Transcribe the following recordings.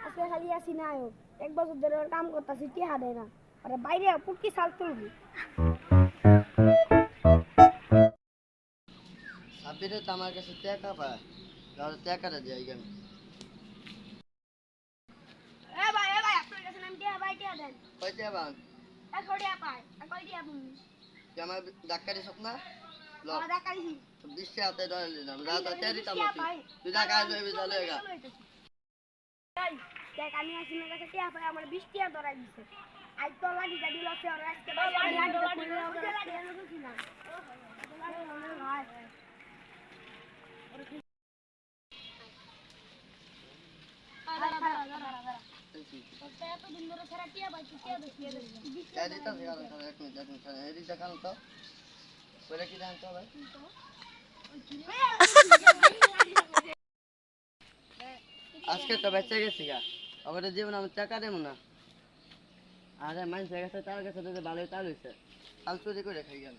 আজকে খালি আসি না এক বছর ধরে ওর কাম করতেছি টিহা দেয় না আরে বাইরে পুটকি সাল তুলবি সাবিরে তো আমার কাছে টাকা পায় তাহলে টাকাটা দিয়ে গেল এ ভাই আপনার কাছে নাম টিহা ভাই টিহা দেন কয়টা বান 100 টাকা পায় আর কয় টিহা তুমি তুই আমার ডাক্তারি স্বপ্না ল আমার টাকা দিছি 20 টাকা হাতে ধরে নিলাম রাত তেরি তাম ভাই তুই টাকা লইবি তাহলে গা ভাই দেখ আমি আসি না কাছে টিহা পাই আমার 20 টাকা ধরাই দিছে আজ তো লাগি গাড়ি লসে আর আজকে লাড়ি না এতদিন ধরে সারা টিয়া পাইছি টিয়া দেখি এদিকে এক মিনিট এদিকে দেখান তো কইরা কি জানতো ভাই আজকে তো বেঁচে গেছি গা আবার জীবন আমি টাকা দেবো না আরে মানুষের কাছে তার কাছে তো ভালোই তাল হয়েছে তাল চুরি করে খাই গেল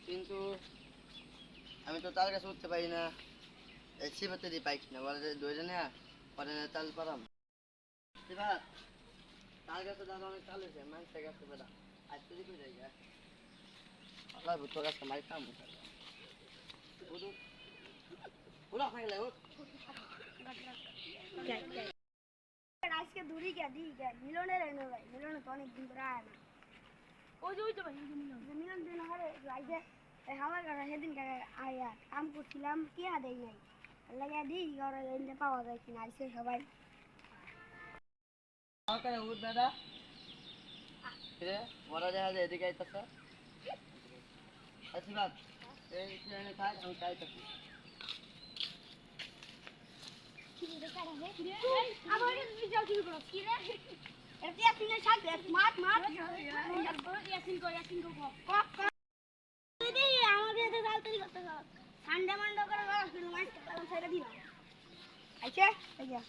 কিন্তু আমি তো তার কাছে উঠতে পারি না এই শিবাতে দিয়ে পাইছি না বলে দৌড়ে নেয়া পরে তাল পারাম শিবা তার কাছে দাদা অনেক তাল হয়েছে মানুষের কাছে বেড়া আজ চুরি করে যাই গা আল্লাহ তোর কাছে মারি খাম উড়া খাইলে আজকে দূরি কে দি কে মিলনের এনে ভাই মিলনে তো অনেক দিন ধরে আয় না ওই তো ভাই মিলন দিন হরে আইছে আমার কাছে সেদিন আয়া কাম করছিলাম কি দেই নাই লাগে দি ঘরে এনে পাওয়া যায় কিনা আইছে সবাই আমাকে উঠ দাদা রে বড় দেখা যায় এদিকে আইতাছে আশীর্বাদ এই ট্রেনে থাক আমি চাইতাছি আমার রিজাল শুরু করো কি রে এতে আপনি সাথে মাত মাত ইয়াসিন কো কক দিদি আমাকে এতে জাল তৈরি করতে হবে সানডে মানডে করে শুরু মাছ ছেড়ে দিলাম আচ্ছা আচ্ছা